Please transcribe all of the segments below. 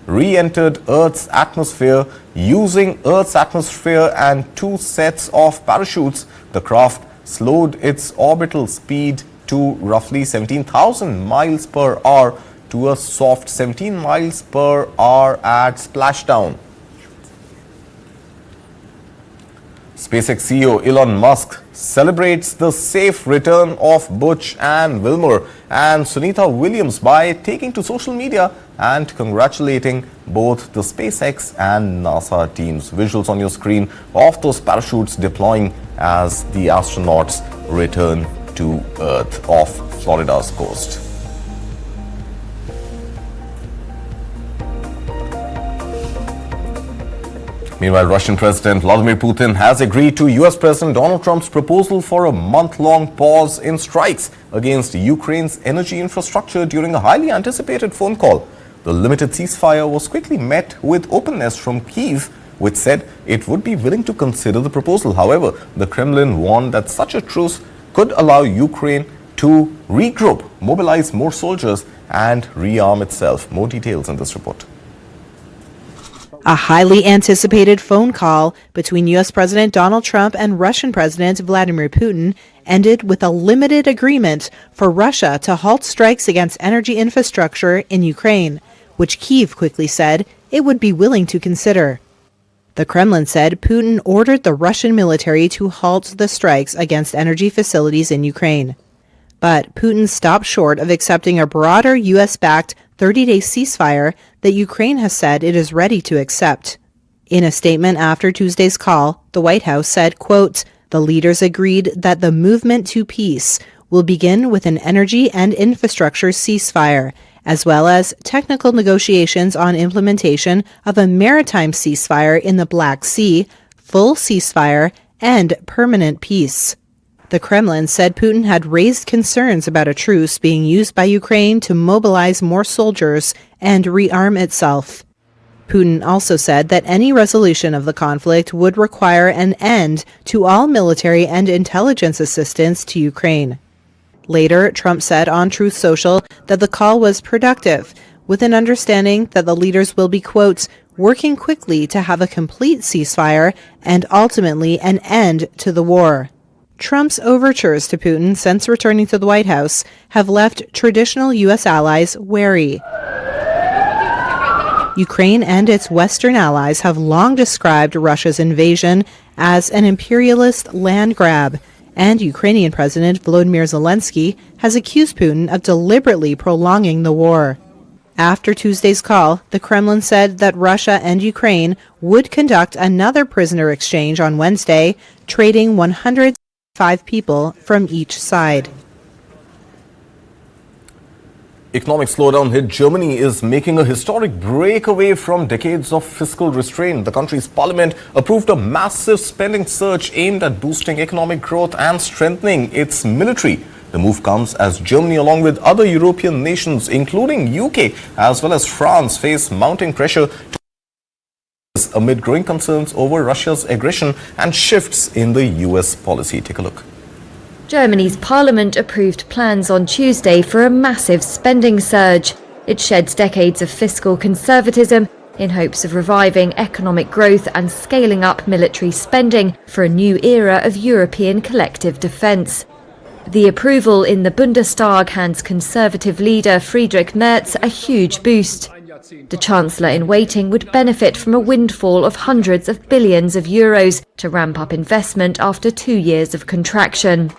re-entered Earth's atmosphere using Earth's atmosphere and 2 sets of parachutes. The craft slowed its orbital speed to roughly 17,000 miles per hour to a soft 17 miles per hour at splashdown. SpaceX CEO Elon Musk celebrates the safe return of Butch and Wilmer and Sunita Williams by taking to social media and congratulating both the SpaceX and NASA teams. Visuals on your screen of those parachutes deploying as the astronauts return to Earth off Florida's coast. Meanwhile, Russian President Vladimir Putin has agreed to US President Donald Trump's proposal for a month-long pause in strikes against Ukraine's energy infrastructure during a highly anticipated phone call. The limited ceasefire was quickly met with openness from Kyiv, which said it would be willing to consider the proposal. However, the Kremlin warned that such a truce could allow Ukraine to regroup, mobilize more soldiers, and rearm itself. More details in this report. A highly anticipated phone call between U.S. President Donald Trump and Russian President Vladimir Putin ended with a limited agreement for Russia to halt strikes against energy infrastructure in Ukraine, which Kyiv quickly said it would be willing to consider. The Kremlin said Putin ordered the Russian military to halt the strikes against energy facilities in Ukraine. But Putin stopped short of accepting a broader U.S.-backed 30-day ceasefire that Ukraine has said it is ready to accept. In a statement after Tuesday's call, the White House said, quote, "The leaders agreed that the movement to peace will begin with an energy and infrastructure ceasefire, as well as technical negotiations on implementation of a maritime ceasefire in the Black Sea, full ceasefire, and permanent peace." The Kremlin said Putin had raised concerns about a truce being used by Ukraine to mobilize more soldiers and rearm itself. Putin also said that any resolution of the conflict would require an end to all military and intelligence assistance to Ukraine. Later, Trump said on Truth Social that the call was productive, with an understanding that the leaders will be, quote, "working quickly to have a complete ceasefire and ultimately an end to the war." Trump's overtures to Putin since returning to the White House have left traditional U.S. allies wary. Ukraine and its Western allies have long described Russia's invasion as an imperialist land grab, and Ukrainian President Volodymyr Zelensky has accused Putin of deliberately prolonging the war. After Tuesday's call, the Kremlin said that Russia and Ukraine would conduct another prisoner exchange on Wednesday, trading 105 people from each side. Economic slowdown hit Germany is making a historic break away from decades of fiscal restraint. The country's parliament approved a massive spending surge aimed at boosting economic growth and strengthening its military. The move comes as Germany, along with other European nations, including UK as well as France, face mounting pressure amid growing concerns over Russia's aggression and shifts in the US policy. Take a look. Germany's parliament approved plans on Tuesday for a massive spending surge. It sheds decades of fiscal conservatism in hopes of reviving economic growth and scaling up military spending for a new era of European collective defence. The approval in the Bundestag hands Conservative leader Friedrich Merz a huge boost. The Chancellor in waiting would benefit from a windfall of hundreds of billions of euros to ramp up investment after 2 years of contraction.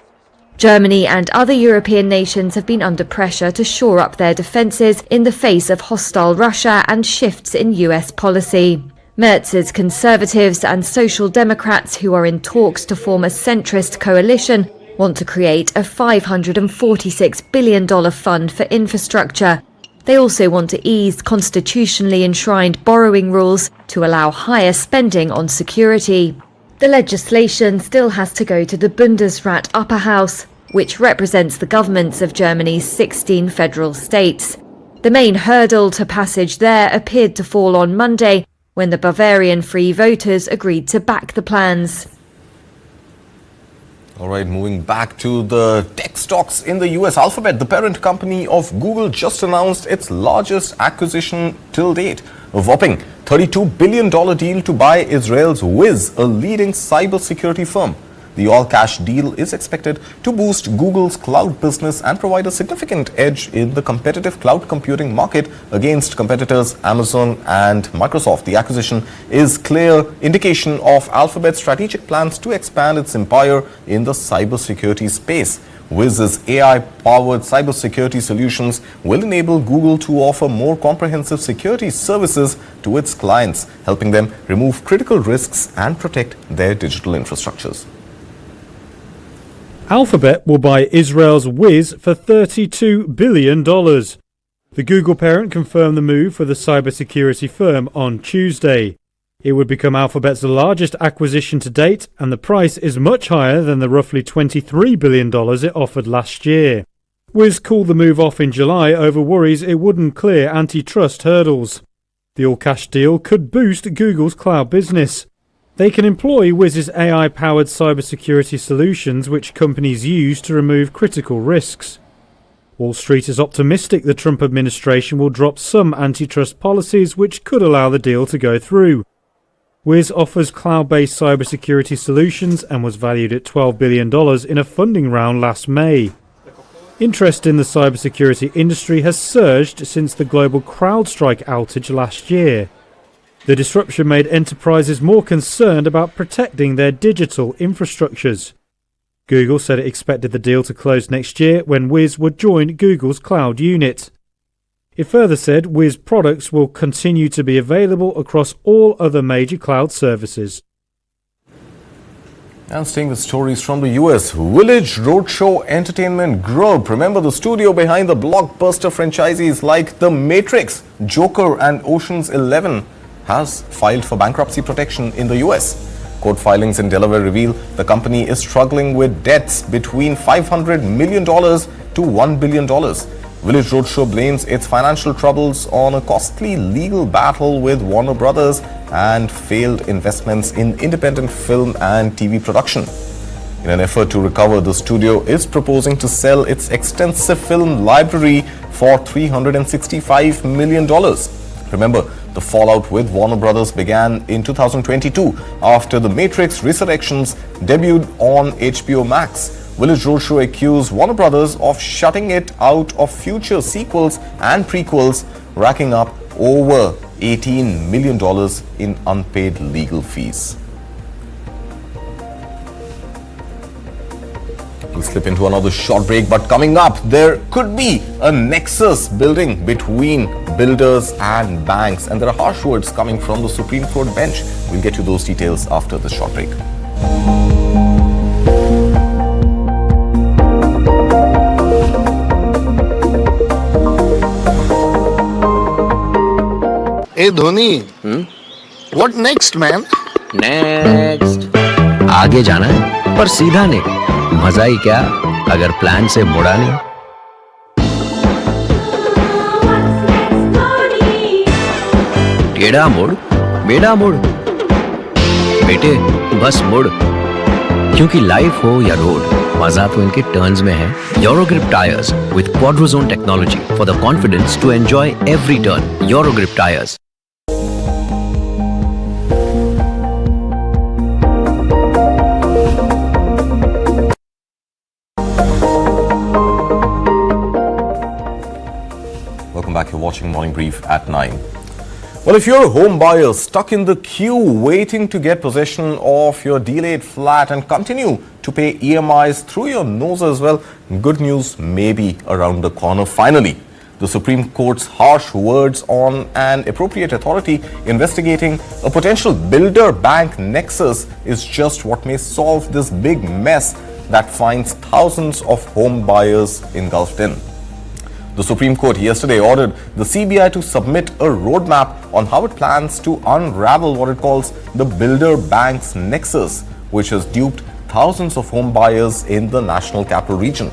Germany and other European nations have been under pressure to shore up their defences in the face of hostile Russia and shifts in US policy. Merz's Conservatives and Social Democrats, who are in talks to form a centrist coalition, want to create a $546 billion fund for infrastructure. They also want to ease constitutionally enshrined borrowing rules to allow higher spending on security. The legislation still has to go to the Bundesrat upper house, which represents the governments of Germany's 16 federal states. The main hurdle to passage there appeared to fall on Monday, when the Bavarian Free Voters agreed to back the plans. All right, moving back to the tech stocks in the US. Alphabet, the parent company of Google, just announced its largest acquisition till date, a whopping $32 billion deal to buy Israel's Wiz, a leading cybersecurity firm. The all-cash deal is expected to boost Google's cloud business and provide a significant edge in the competitive cloud computing market against competitors Amazon and Microsoft. The acquisition is clear indication of Alphabet's strategic plans to expand its empire in the cybersecurity space. Wiz's AI-powered cybersecurity solutions will enable Google to offer more comprehensive security services to its clients, helping them remove critical risks and protect their digital infrastructures. Alphabet will buy Israel's Wiz for $32 billion. The Google parent confirmed the move for the cybersecurity firm on Tuesday. It would become Alphabet's largest acquisition to date, and the price is much higher than the roughly $23 billion it offered last year. Wiz called the move off in July over worries it wouldn't clear antitrust hurdles. The all-cash deal could boost Google's cloud business. They can employ Wiz's AI-powered cybersecurity solutions, which companies use to remove critical risks. Wall Street is optimistic the Trump administration will drop some antitrust policies which could allow the deal to go through. Wiz offers cloud-based cybersecurity solutions and was valued at $12 billion in a funding round last May. Interest in the cybersecurity industry has surged since the global CrowdStrike outage last year. The disruption made enterprises more concerned about protecting their digital infrastructures. Google said it expected the deal to close next year when Wiz would join Google's cloud unit. It further said Wiz products will continue to be available across all other major cloud services. And staying with stories from the US, Village Roadshow Entertainment Group, remember the studio behind the blockbuster franchises like The Matrix, Joker and Ocean's 11, has filed for bankruptcy protection in the US. Court filings in Delaware reveal the company is struggling with debts between $500 million to $1 billion. Village Roadshow blames its financial troubles on a costly legal battle with Warner Brothers and failed investments in independent film and TV production. In an effort to recover, the studio is proposing to sell its extensive film library for $365 million. Remember, the fallout with Warner Brothers began in 2022 after The Matrix Resurrections debuted on HBO Max. Village Roadshow accused Warner Brothers of shutting it out of future sequels and prequels, racking up over $18 million in unpaid legal fees. We'll slip into another short break, but coming up, there could be a nexus building between builders and banks, and there are harsh words coming from the Supreme Court bench. We'll get to those details after this short break. Hey Dhoni, what next, man? Next आगे जाना है पर सीधा नहीं, मजा ही क्या अगर plan से मुड़ा नहीं। टेढ़ा मुड़ बेड़ा मुड़ बेटे बस मुड़, क्योंकि लाइफ हो या रोड मजा तो इनके टर्न्स में है। Eurogrip tyres with Quadrozone technology for the confidence to enjoy every turn. Eurogrip tyres. You're watching Morning Brief at 9. Well, if you're a home buyer stuck in the queue waiting to get possession of your delayed flat and continue to pay EMIs through your nose as well, good news may be around the corner finally. The Supreme Court's harsh words on an appropriate authority investigating a potential builder-bank nexus is just what may solve this big mess that finds thousands of home buyers engulfed in. The Supreme Court yesterday ordered the CBI to submit a roadmap on how it plans to unravel what it calls the builder bank's nexus, which has duped thousands of home buyers in the National Capital Region.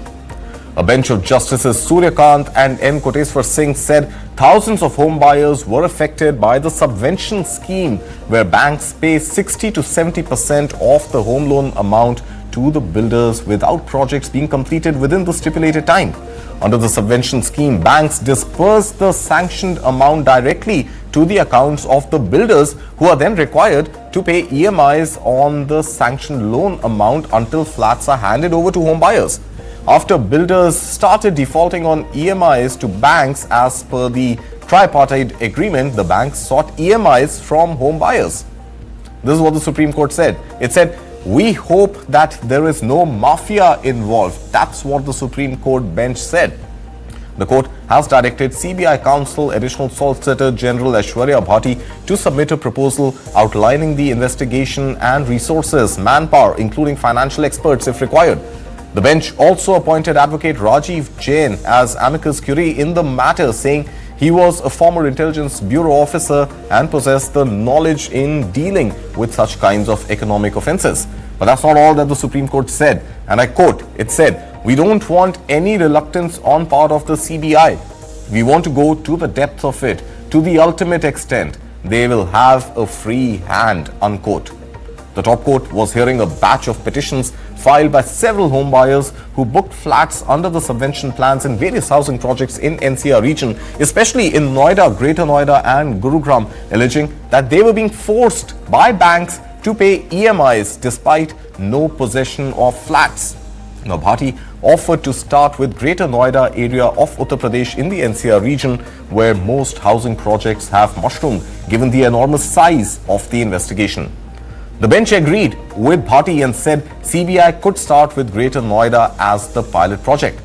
A bench of Justices Suryakant and N. Koteswar Singh said thousands of home buyers were affected by the subvention scheme, where banks pay 60 to 70% of the home loan amount to to the builders without projects being completed within the stipulated time. Under the subvention scheme, banks disperse the sanctioned amount directly to the accounts of the builders, who are then required to pay EMIs on the sanctioned loan amount until flats are handed over to home buyers. After builders started defaulting on EMIs to banks as per the tripartite agreement, the banks sought EMIs from home buyers. This is what the Supreme Court said. It said, "We hope that there is no mafia involved." That's what the Supreme Court bench said. The court has directed CBI counsel Additional Solicitor General Aishwarya Bhati to submit a proposal outlining the investigation and resources, manpower, including financial experts if required. The bench also appointed Advocate Rajiv Jain as amicus curiae in the matter, saying he was a former Intelligence Bureau officer and possessed the knowledge in dealing with such kinds of economic offences. But that's not all that the Supreme Court said. And I quote, it said, "We don't want any reluctance on part of the CBI. We want to go to the depth of it, to the ultimate extent. They will have a free hand," unquote. The top court was hearing a batch of petitions filed by several home buyers who booked flats under the subvention plans in various housing projects in NCR region, especially in Noida, Greater Noida and Gurugram, alleging that they were being forced by banks to pay EMIs despite no possession of flats. Now, Bhati offered to start with Greater Noida area of Uttar Pradesh in the NCR region, where most housing projects have mushroomed, given the enormous size of the investigation. The bench agreed with Bhati and said CBI could start with Greater Noida as the pilot project.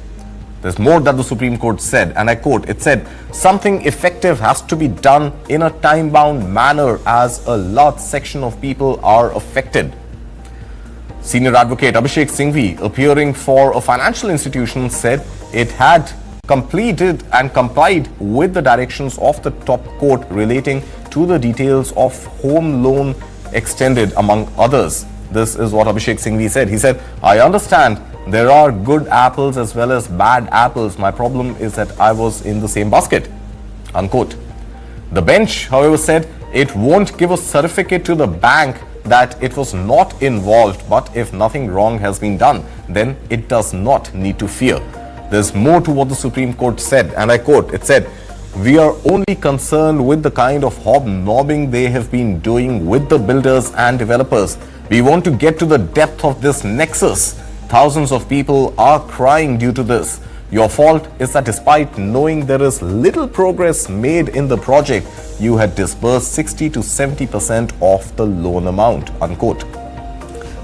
There's more that the Supreme Court said, and I quote, it said, "Something effective has to be done in a time-bound manner as a large section of people are affected." Senior advocate Abhishek Singhvi, appearing for a financial institution, said it had completed and complied with the directions of the top court relating to the details of home loan extended, among others. This is what Abhishek Singhvi said. He said, "I understand there are good apples as well as bad apples. My problem is that I was in the same basket," unquote. The bench, however, said it won't give a certificate to the bank that it was not involved, but if nothing wrong has been done, then it does not need to fear. There's more to what the Supreme Court said, and I quote, it said, "We are only concerned with the kind of hobnobbing they have been doing with the builders and developers. We want to get to the depth of this nexus. Thousands of people are crying due to this. Your fault is that despite knowing there is little progress made in the project, you had disbursed 60 to 70% of the loan amount," unquote.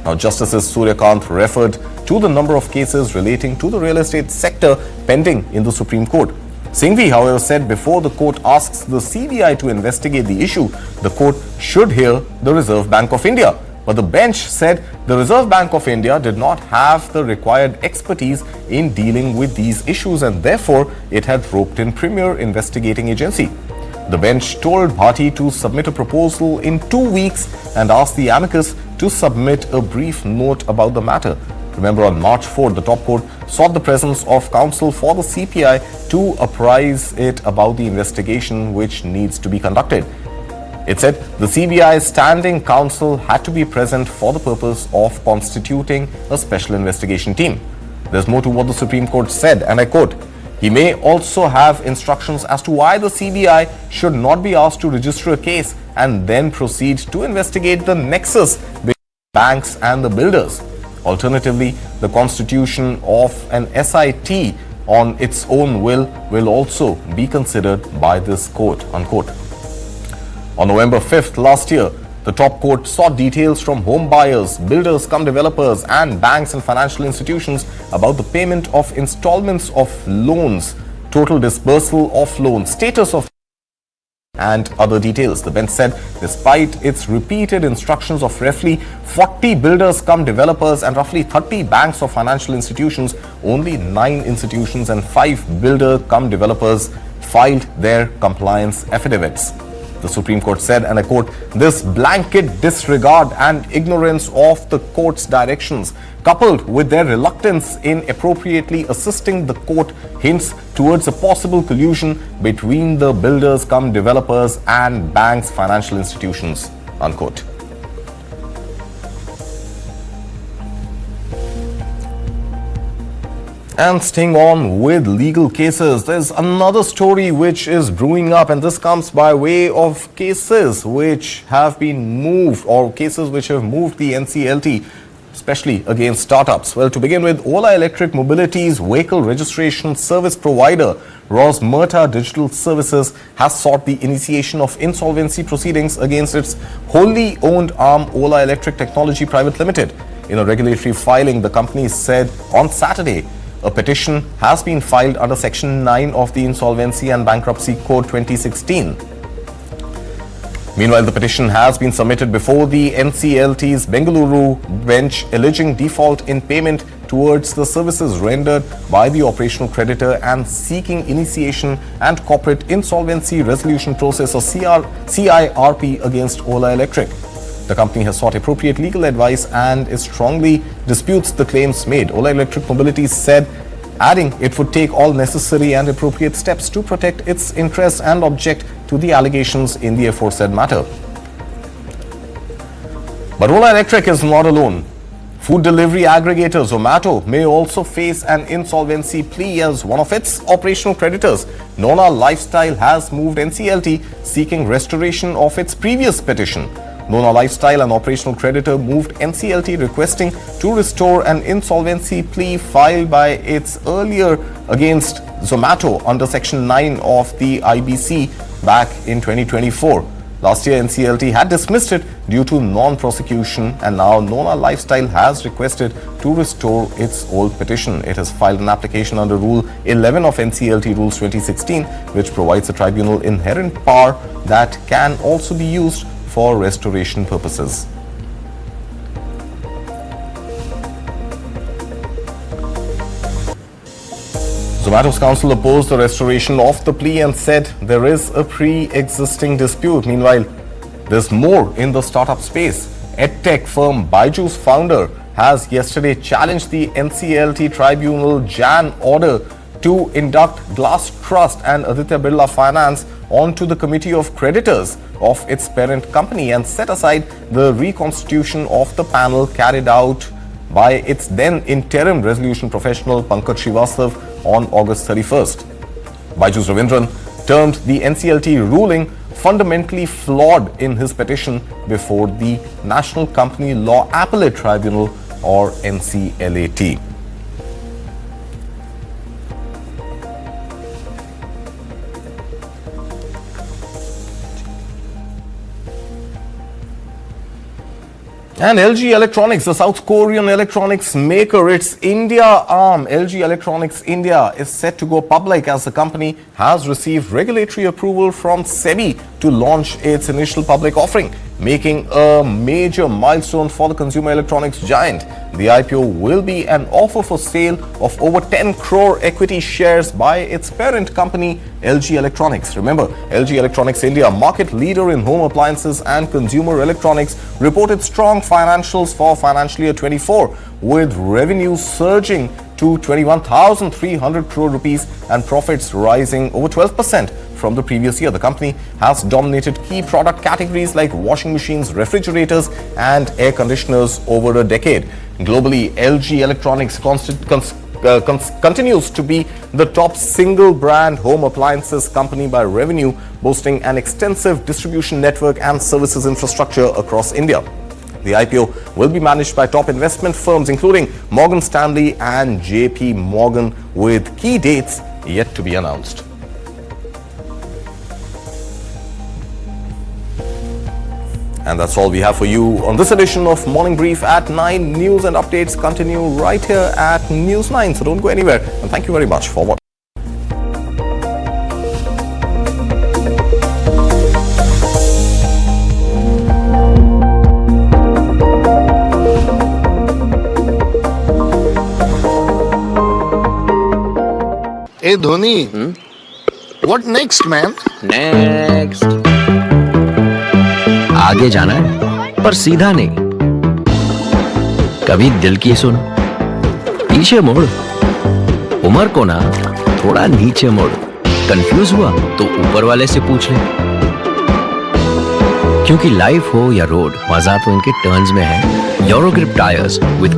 Now, Justices Suryakant referred to the number of cases relating to the real estate sector pending in the Supreme Court. Singhvi, however, said before the court asks the CBI to investigate the issue, the court should hear the Reserve Bank of India. But the bench said the Reserve Bank of India did not have the required expertise in dealing with these issues, and therefore it had roped in Premier Investigating Agency. The bench told Bhati to submit a proposal in 2 weeks and asked the amicus to submit a brief note about the matter. Remember, on March 4th, the top court sought the presence of counsel for the CPI to apprise it about the investigation which needs to be conducted. It said the CBI standing counsel had to be present for the purpose of constituting a special investigation team. There's more to what the Supreme Court said, and I quote, "He may also have instructions as to why the CBI should not be asked to register a case and then proceed to investigate the nexus between banks and the builders. Alternatively, the constitution of an SIT on its own will also be considered by this court," unquote. On November 5th last year, the top court sought details from home buyers, builders cum developers and banks and financial institutions about the payment of installments of loans, total disbursal of loans, status of and other details. The bench said despite its repeated instructions of roughly 40 builders cum developers and roughly 30 banks or financial institutions, only 9 institutions and 5 builder cum developers filed their compliance affidavits. The Supreme Court said, and I quote, "This blanket disregard and ignorance of the court's directions, coupled with their reluctance in appropriately assisting the court, hints towards a possible collusion between the builders cum developers and banks, financial institutions," unquote. And staying on with legal cases, there's another story which is brewing up, and this comes by way of cases which have been moved, or cases which have moved the NCLT, especially against startups. Well, to begin with, Ola Electric Mobility's vehicle registration service provider, Rosmerta Digital Services, has sought the initiation of insolvency proceedings against its wholly owned arm, Ola Electric Technology Private Limited. In a regulatory filing, the company said on Saturday, a petition has been filed under Section 9 of the Insolvency and Bankruptcy Code 2016. Meanwhile, the petition has been submitted before the NCLT's Bengaluru bench, alleging default in payment towards the services rendered by the operational creditor and seeking initiation and corporate insolvency resolution process, or CIRP, against Ola Electric. The company has sought appropriate legal advice and strongly disputes the claims made. Ola Electric Mobility said, adding it would take all necessary and appropriate steps to protect its interests and object to the allegations in the aforesaid matter. But Ola Electric is not alone. Food delivery aggregator Zomato may also face an insolvency plea as one of its operational creditors, Nona Lifestyle, has moved NCLT seeking restoration of its previous petition. Nona Lifestyle, an operational creditor, moved NCLT requesting to restore an insolvency plea filed by its earlier against Zomato under Section 9 of the IBC back in 2024. Last year, NCLT had dismissed it due to non-prosecution, and now Nona Lifestyle has requested to restore its old petition. It has filed an application under Rule 11 of NCLT Rules 2016, which provides the tribunal inherent power that can also be used for restoration purposes. Zomato's counsel opposed the restoration of the plea and said there is a pre-existing dispute. Meanwhile, there's more in the startup space. EdTech firm Byju's founder has yesterday challenged the NCLT tribunal Jan order to induct Glass Trust and Aditya Birla Finance onto the committee of creditors of its parent company and set aside the reconstitution of the panel carried out by its then interim resolution professional Pankaj Srivastav on August 31st. Byju's Ravindran termed the NCLT ruling fundamentally flawed in his petition before the National Company Law Appellate Tribunal, or NCLAT. And LG Electronics, the South Korean electronics maker, its India arm, LG Electronics India, is set to go public as the company has received regulatory approval from SEBI to launch its initial public offering, making a major milestone for the consumer electronics giant. The IPO will be an offer for sale of over 10 crore equity shares by its parent company, LG Electronics. Remember, LG Electronics India, market leader in home appliances and consumer electronics, reported strong financials for financial year 24, with revenues surging to 21,300 crore rupees and profits rising over 12% from the previous year. The company has dominated key product categories like washing machines, refrigerators, and air conditioners over a decade. Globally, LG Electronics continues to be the top single brand home appliances company by revenue, boasting an extensive distribution network and services infrastructure across India. The IPO will be managed by top investment firms including Morgan Stanley and JP Morgan, with key dates yet to be announced. And that's all we have for you on this edition of Morning Brief at 9. News and updates continue right here at News 9. So don't go anywhere. And thank you very much for watching. Hey Dhoni, what next, man? Next आगे जाना है पर सीधा नहीं, कभी दिल की सुन, पीछे मुड़, उम्र को ना थोड़ा नीचे मुड़, कंफ्यूज हुआ तो ऊपर वाले से पूछ ले, क्योंकि लाइफ हो या रोड, मजा तो इनके टर्न्स में है। Euro grip tyres with